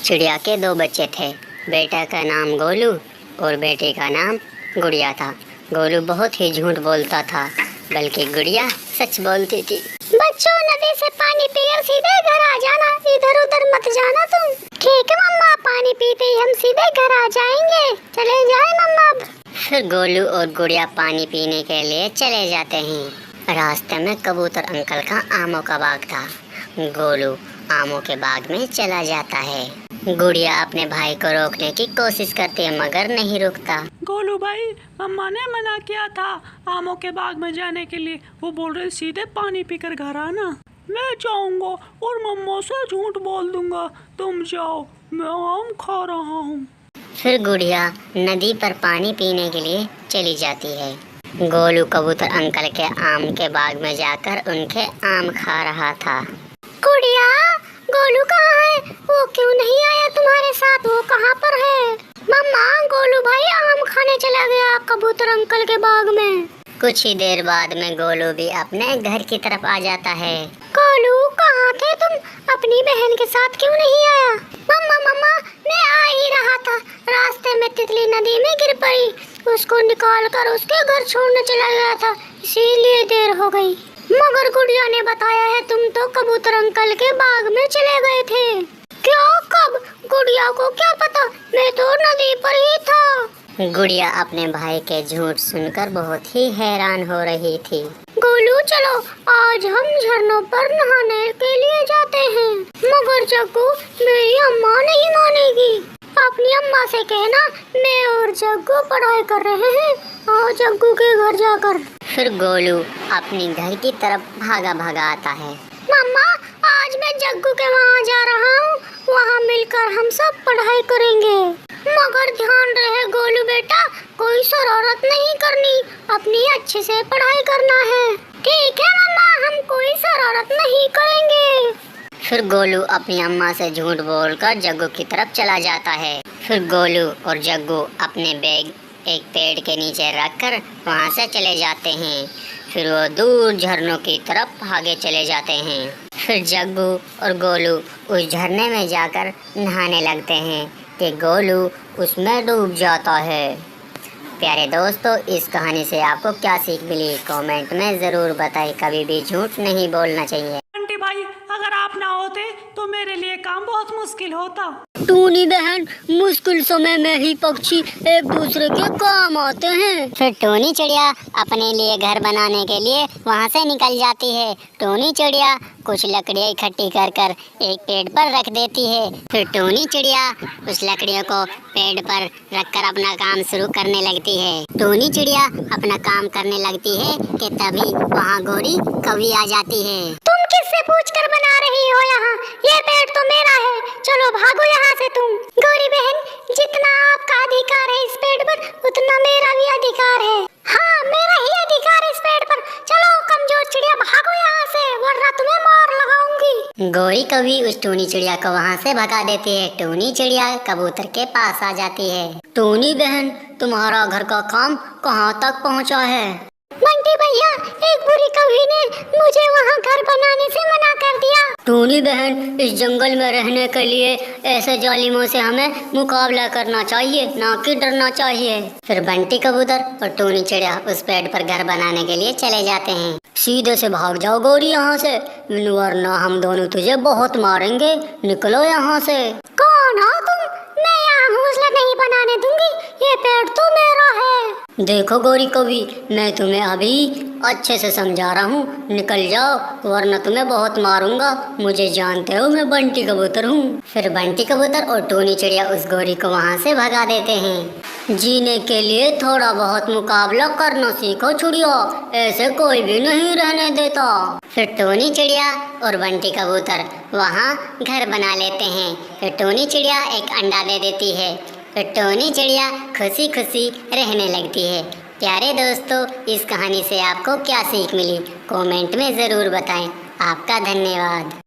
चिड़िया के दो बच्चे थे। बेटा का नाम गोलू और बेटे का नाम गुड़िया था। गोलू बहुत ही झूठ बोलता था, बल्कि गुड़िया सच बोलती थी। बच्चों, नदी से पानी पीकर सीधे घर आ जाना, इधर उधर मत जाना तुम। ठीक है मम्मा, पानी पीते ही हम सीधे घर आ जाएंगे। चले जाए मम्मा अब। फिर गोलू और गुड़िया पानी पीने के लिए चले जाते हैं। रास्ते में कबूतर अंकल का आमों का बाग था। गोलू आमों के बाग में चला जाता है। गुड़िया अपने भाई को रोकने की कोशिश करती है, मगर नहीं रुकता। गोलू भाई, मम्मा ने मना किया था आमों के बाग में जाने के लिए। वो बोल रहे सीधे पानी पीकर घर आना। मैं जाऊंगा और मम्मा से झूठ बोल दूंगा। तुम जाओ, मैं आम खा रहा हूँ। फिर गुड़िया नदी पर पानी पीने के लिए चली जाती है। गोलू कबूतर अंकल के आम के बाग में जाकर उनके आम खा रहा था। गुड़िया, गोलू कहाँ है? वो क्यों नहीं आया तुम्हारे साथ? वो कहाँ पर है? मम्मा, गोलू भाई आम खाने चला गया कबूतर अंकल के बाग में। कुछ ही देर बाद में गोलू भी अपने घर की तरफ आ जाता है। गोलू, कहाँ थे तुम? अपनी बहन के साथ क्यों नहीं आया? मम्मा, मैं आ ही रहा था। रास्ते में तितली नदी में गिर पड़ी, उसको निकाल कर उसके घर छोड़ने चला गया था, इसीलिए देर हो गई। मगर गुड़िया ने बताया है तुम तो कबूतर अंकल के बाग में चले गए थे। क्या? कब? गुड़िया को क्या पता, मैं तो नदी पर ही था। गुड़िया अपने भाई के झूठ सुनकर बहुत ही हैरान हो रही थी। गोलू, चलो आज हम झरनों पर नहाने के लिए जाते हैं। मगर जग्गू, मेरी अम्मा नहीं मानेगी। अपनी अम्मा से कहना मैं और जग्गू पढ़ाई कर रहे हैं, आओ जग्गू के घर जाकर। फिर गोलू अपनी घर की तरफ भागा भागा आता है। मम्मा, आज मैं जग्गू के वहाँ जा रहा हूँ, वहाँ मिलकर हम सब पढ़ाई करेंगे। मगर ध्यान रहे गोलू बेटा, कोई शरारत नहीं करनी, अपनी अच्छे से पढ़ाई करना है। ठीक है मम्मा, हम कोई शरारत नहीं करेंगे। फिर गोलू अपनी अम्मा से झूठ बोलकर जग्गू की तरफ चला जाता है। फिर गोलू और जग्गू अपने बैग एक पेड़ के नीचे रखकर वहाँ से चले जाते हैं। फिर वो दूर झरनों की तरफ भागे चले जाते हैं। फिर जग्गू और गोलू उस झरने में जाकर नहाने लगते हैं कि गोलू उसमें डूब जाता है। प्यारे दोस्तों, इस कहानी से आपको क्या सीख मिली, कमेंट में ज़रूर बताएं। कभी भी झूठ नहीं बोलना चाहिए। आंटी भाई, अगर आप ना होते तो मेरे लिए काम बहुत मुश्किल होता। टूनी बहन, मुश्किल समय में ही पक्षी एक दूसरे के काम आते हैं। फिर टोनी चिड़िया अपने लिए घर बनाने के लिए वहाँ से निकल जाती है। टोनी चिड़िया कुछ लकड़ियाँ इकट्ठी कर कर एक पेड़ पर रख देती है। फिर टोनी चिड़िया उस लकड़ियों को पेड़ पर रखकर अपना काम शुरू करने लगती है। टोनी चिड़िया अपना काम करने लगती है कि तभी वहाँ गोरी कौवी आ जाती है। तुम किससे पूछकर बना रही हो यहाँ? ये पेड़ तो मेरा है, चलो भागो यहाँ से तुम। गौरी बहन, जितना आपका अधिकार है इस पेड़ पर, उतना मेरा भी अधिकार है। हाँ, मेरा ही अधिकार है इस पेड़ पर। चलो कमजोर चिड़िया, भागो यहाँ से, वरना तुम्हें मार लगाऊंगी। गोरी कौवी उस टोनी चिड़िया को वहाँ से भगा देती है। टोनी चिड़िया कबूतर के पास आ जाती है। टोनी बहन, तुम्हारा घर का काम कहाँ तक पहुँचा है? बंटी भैया, एक बुरी कौवी ने मुझे वहाँ घर बनाने से मना कर दिया। टोनी बहन, इस जंगल में रहने के लिए ऐसे जालिमों से हमें मुकाबला करना चाहिए, ना कि डरना चाहिए। फिर बंटी कबूतर और टोनी चिड़िया उस पेड़ पर घर बनाने के लिए चले जाते हैं। सीधे से भाग जाओ गौरी यहाँ से, वरना हम दोनों तुझे बहुत मारेंगे। निकलो यहाँ से। कौन हो तुम? मैं यहाँ घोंसला नहीं बनाने दूंगी, ये पेड़ तो मेरा है। देखो गौरी कौवी, मैं तुम्हें अभी अच्छे से समझा रहा हूँ, निकल जाओ वरना तुम्हें बहुत मारूंगा। मुझे जानते हो, मैं बंटी कबूतर हूँ। फिर बंटी कबूतर और टोनी चिड़िया उस गोरी को वहाँ से भगा देते हैं। जीने के लिए थोड़ा बहुत मुकाबला करना सीखो चिड़िया, ऐसे कोई भी नहीं रहने देता। फिर टोनी चिड़िया और बंटी कबूतर वहाँ घर बना लेते हैं। फिर टोनी चिड़िया एक अंडा दे देती है। फिर टोनी चिड़िया खुशी खुशी रहने लगती है। प्यारे दोस्तों, इस कहानी से आपको क्या सीख मिली, कमेंट में ज़रूर बताएं। आपका धन्यवाद।